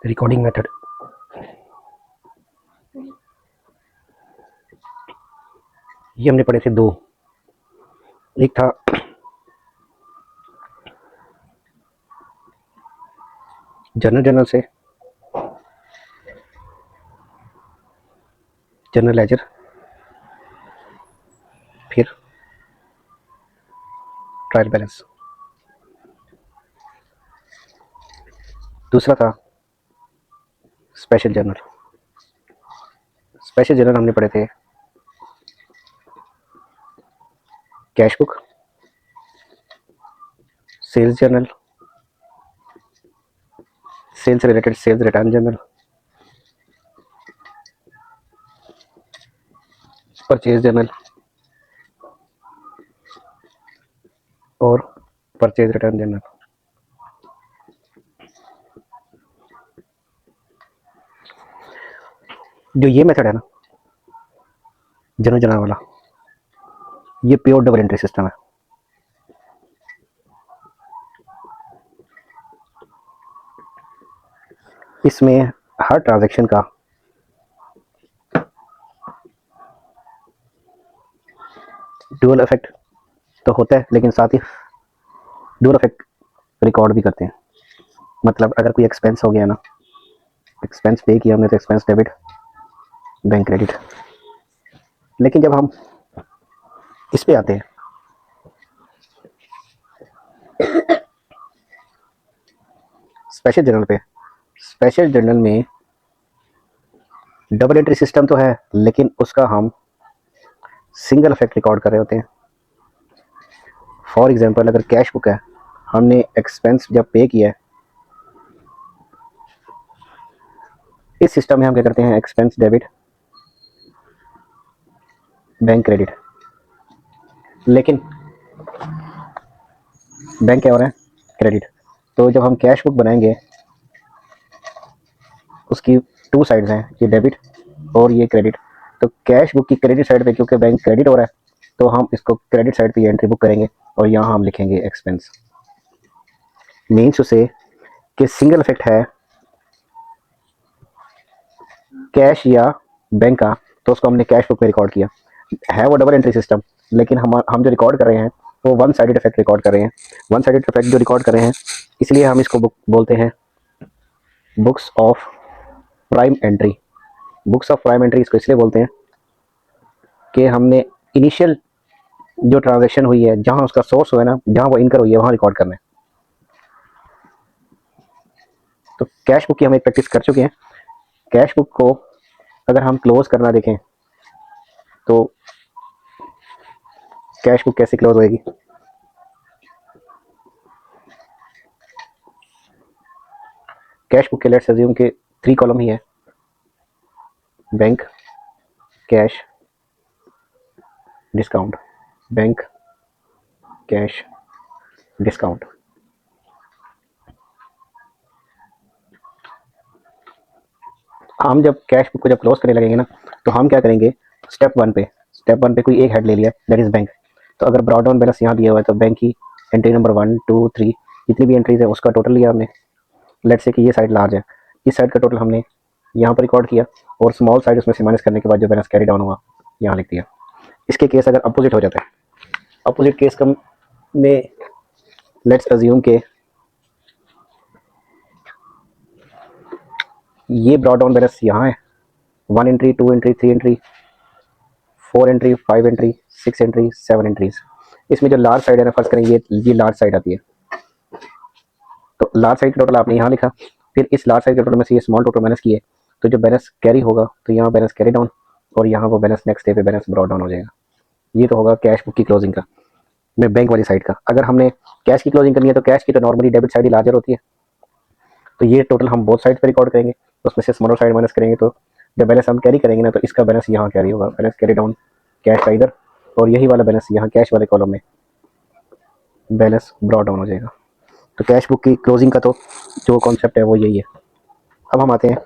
Recording method. ये हमने पढ़े थे दो। एक था जनरल से जनरल लेजर, फिर ट्रायल बैलेंस। दूसरा था स्पेशल जर्नल। स्पेशल जर्नल हमने पढ़े थे cash book, sales journal, sales related sales return journal, purchase journal और परचेज रिटर्न जर्नल। जो ये मेथड है ना, जनरल वाला, ये प्योर डबल एंट्री सिस्टम है। इसमें हर ट्रांजैक्शन का ड्यूअल इफेक्ट तो होता है, लेकिन साथ ही ड्यूअल इफेक्ट रिकॉर्ड भी करते हैं। मतलब अगर कोई एक्सपेंस हो गया ना, एक्सपेंस पे किया हमने तो एक्सपेंस डेबिट, बैंक क्रेडिट। लेकिन जब हम इस पे आते हैं स्पेशल जर्नल पे, स्पेशल जर्नल में डबल एंट्री सिस्टम तो है, लेकिन उसका हम सिंगल इफेक्ट रिकॉर्ड कर रहे होते हैं। फॉर एग्जांपल अगर कैश बुक है, हमने एक्सपेंस जब पे किया है, इस सिस्टम में हम क्या करते हैं, एक्सपेंस डेबिट, बैंक क्रेडिट। लेकिन बैंक क्या हो रहा है, क्रेडिट। तो जब हम कैश बुक बनाएंगे, उसकी टू साइड्स हैं, ये डेबिट और ये क्रेडिट। तो कैश बुक की क्रेडिट साइड पे क्योंकि बैंक क्रेडिट हो रहा है, तो हम इसको क्रेडिट साइड पे एंट्री बुक करेंगे और यहाँ हम लिखेंगे एक्सपेंस। मीन्स उसे कि सिंगल इफेक्ट है कैश या बैंक का, तो उसको हमने कैश बुक में रिकॉर्ड किया है। वो डबल एंट्री सिस्टम, लेकिन हम जो रिकॉर्ड कर रहे हैं वो वन साइडेड इफेक्ट रिकॉर्ड कर रहे हैं। वन साइडेड इफेक्ट जो रिकॉर्ड कर रहे हैं, इसलिए हम इसको बुक बोलते हैं books of prime entry. Books of prime entry इसको इसलिए बोलते हैं कि हमने इनिशियल जो ट्रांजैक्शन हुई है, जहां उसका सोर्स हुआ है ना, जहां वो इनकर हुई है, वहां रिकॉर्ड करना है। तो कैश बुक की हम एक प्रैक्टिस कर चुके हैं। कैश बुक को अगर हम क्लोज करना देखें तो कैश बुक कैसे क्लोज होएगी। कैश बुक के लेट्स अज्यूम के 3 कॉलम ही है, bank, cash, discount, bank, cash, discount. हम जब कैश बुक को जब क्लोज करने लगेंगे ना, तो हम क्या करेंगे, स्टेप वन पे कोई एक हेड ले लिया, दैट इज बैंक। तो अगर ब्रॉड डाउन बैलेंस यहाँ दिया हुआ है, तो बैंक की एंट्री नंबर 1 2 3 जितनी भी एंट्रीज है उसका टोटल लिया हमने। लेट्स से कि ये साइड लार्ज है, इस साइड का टोटल हमने यहाँ पर रिकॉर्ड किया, और स्मॉल साइड उसमें से माइनस करने के बाद जो बैलेंस कैरी डाउन हुआ यहाँ लिख दिया। इसके केस अगर अपोजिट हो जाता है, अपोजिट केस कम में लेट्स अज्यूम के ये ब्रॉड डाउन बैलेंस यहाँ है, 1 entry, 2 entry, 3 entry, 4 entry, 5 entry, 6 entry, 7 entries. इसमें जो लार्ज साइड है ना, फर्ज करें ये लार्ज साइड आती है, तो लार्ज साइड का टोटल आपने यहाँ लिखा, फिर इस लार्ज साइड के टोटल में से ये स्मॉल टोटल माइनस किए, तो जो बैलेंस कैरी होगा तो यहाँ बैलेंस कैरी डाउन, और यहाँ वो बैलेंस नेक्स्ट डे पे बैलेंस ब्रॉड डाउन हो जाएगा। ये तो होगा कैश बुक की क्लोजिंग का, में बैंक वाली साइड का। अगर हमने कैश की क्लोजिंग करनी है, तो कैश की तो नॉर्मली डेबिट साइड ही लार्जर होती है, तो ये टोटल हम बोथ साइड पे रिकॉर्ड करेंगे, उसमें से स्मॉलर साइड माइनस करेंगे, तो जब बैलेंस हम कैरी करेंगे ना, तो इसका बैलेंस यहाँ कैरी होगा, बैलेंस कैरी डाउन कैश का इधर, और यही वाला बैलेंस यहाँ कैश वाले कॉलम में बैलेंस ब्रॉड डाउन हो जाएगा। तो कैश बुक की क्लोजिंग का तो जो कॉन्सेप्ट है वो यही है। अब हम आते हैं